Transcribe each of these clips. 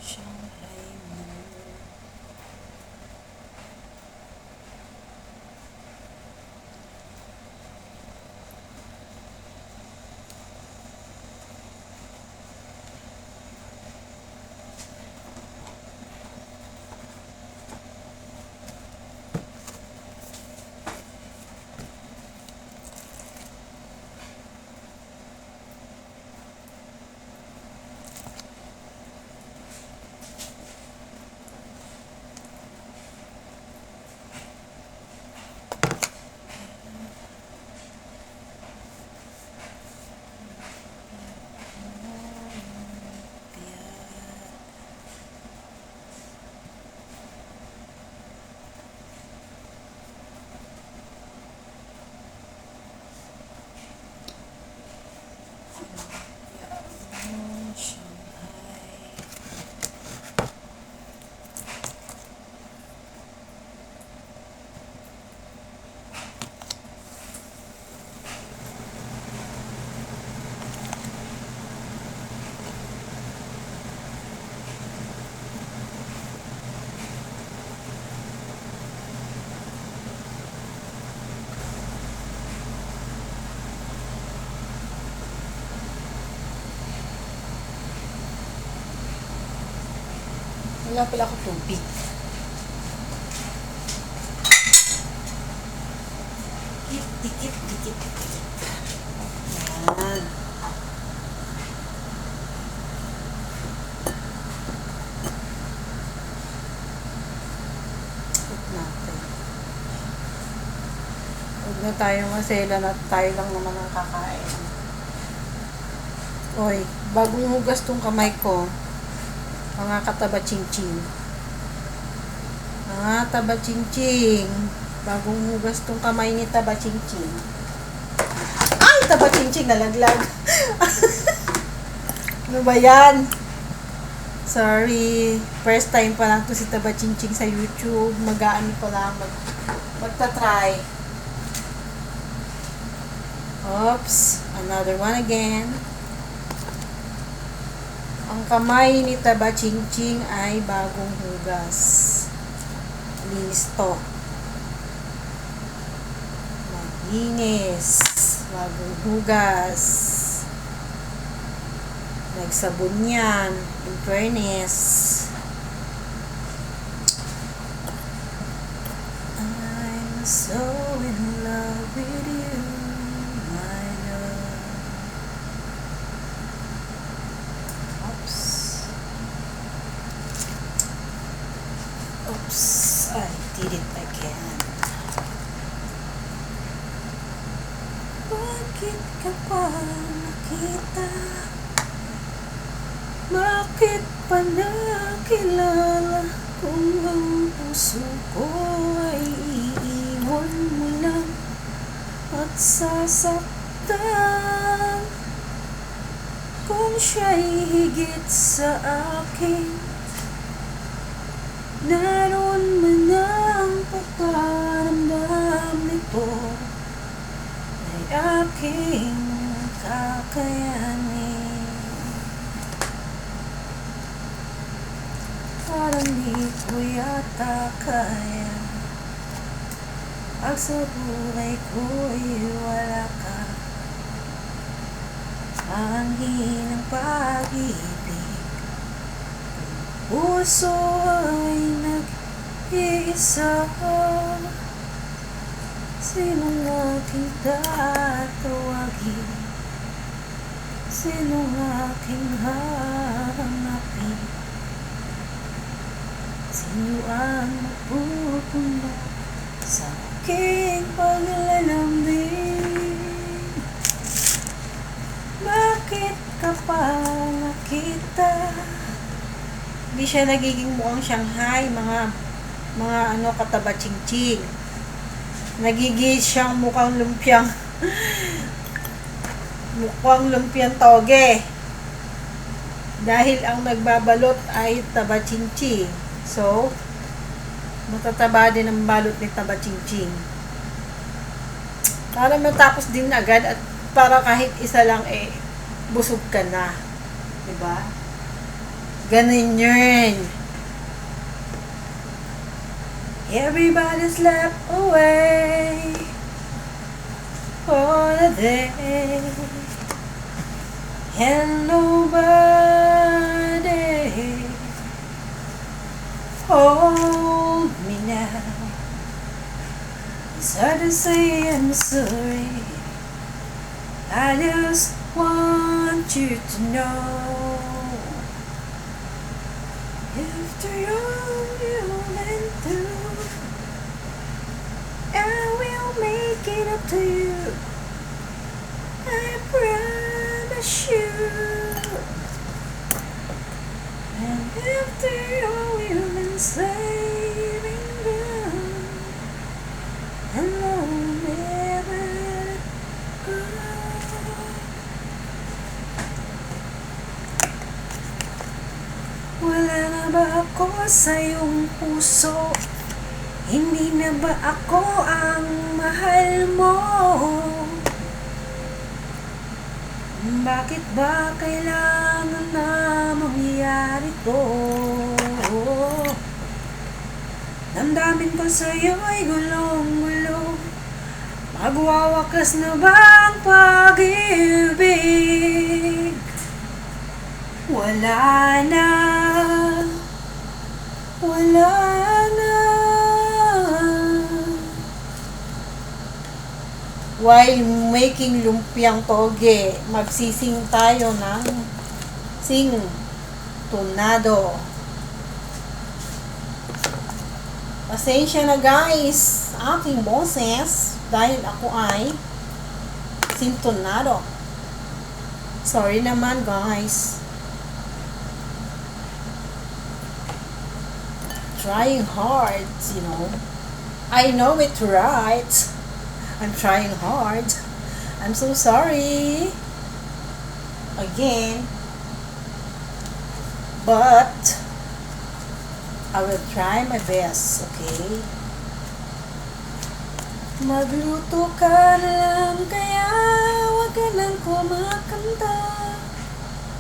Shanghai Mall. Wala pala ako tubig. Dikit. Yan. Ikot natin. Huwag na tayo maselan at tayo lang naman ang kakain. Oy, bagong hugas tong kamay ko. Mga kataba-ching-ching. Mga taba-ching-ching. Bagong hugas tong kamay ni taba-ching-ching. Ay! Taba-ching-ching nalaglag. Ano ba yan? Sorry. First time pa lang to si taba-ching-ching sa YouTube. Mag-aani pa lang. Magta-try. Oops. Another one again. Ang kamay ni taba-ching-ching ay bagong hugas. Listo. Maglinis. Bagong hugas. Nagsabon yan. In fairness. I'm so in love with you, my love. Oops, I did it again. Bakit ka pa nakita? Bakit pa nakilala? Kung ang puso ko ay iiwan mo lang at sasaktan. Kung siya'y higit sa akin, naroon man ang pagkaramdam nito ay aking kakayanin. Parang di ko yata kaya pag sa buhay ko'y wala ka. Angin ng pag-ibig, puso ay nag-iisa. Sinong aking tatawagin? Sinong aking hahanapin? Sino ang magpupuna sa aking paglalambing? Bakit ka pa nakita? Hindi siya nagiging mukhang Shanghai, mga kataba-ching-ching. Nagiging siyang mukhang lumpiang toge. Dahil ang nagbabalot ay taba-ching-ching. So, matataba din ang balot ni taba-ching-ching. Para matapos din agad at para kahit isa lang busog ka na. Diba? Ganun yun. Everybody slept away for the day, and nobody hold me now. It's hard to say I'm sorry. I just want you to know, after all you went through, I will make it up to you. I promise you. And after all you've been saving down, and I'll never go. Wala na ba ako sa iyong puso? Hindi na ba ako ang mahal mo? Bakit ba kailangan na mangyari to? Damdamin ko sa'yo ay gulong-gulo. Magwawakas na ba ang pag-ibig? Wala na. Wala na. While making lumpiang toge, magsising tayo ng sing tunado. Pasensya na guys, aking boses, dahil ako ay sintonado. Sorry naman guys. Trying hard, you know. I know it right. I'm trying hard. I'm so sorry. Again. But I will try my best, okay? Magluto ka na lang, kaya wag ka nang kumakanta.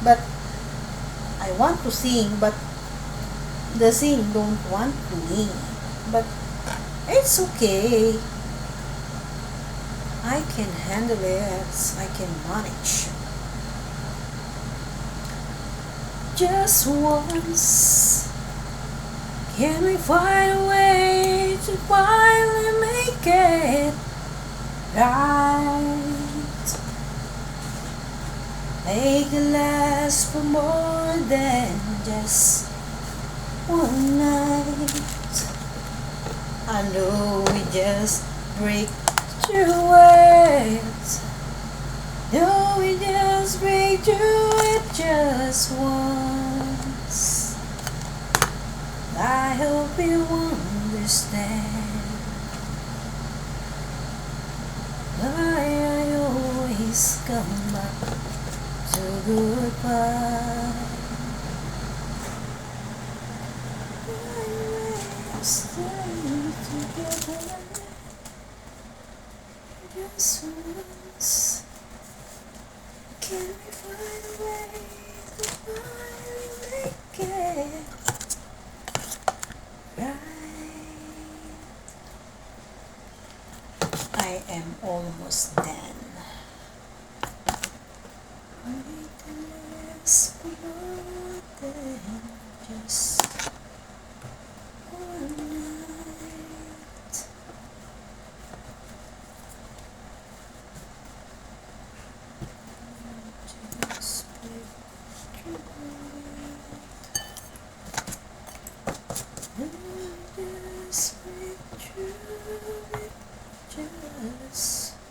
But I want to sing, but the sing don't want me. But it's okay. I can handle it. I can manage. Just once, can we find a way to finally make it right? Make it last for more than just one night. I know we just break through it. No, we just break through it just once. I hope you understand why I always come back to goodbye. Why we're staying together just once. Can we find a way to finally make it right? I am almost done. Waiting for more than just one night. Just break through it. Just break through it. Just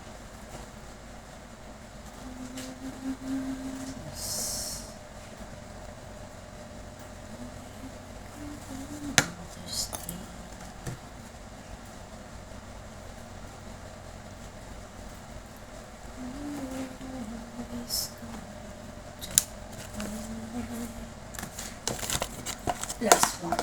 last one.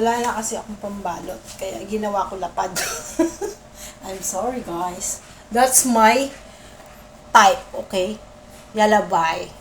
Wala na kasi akong pambalot. Kaya ginawa ko lapad. I'm sorry guys. That's my type, okay? Yalla, bye.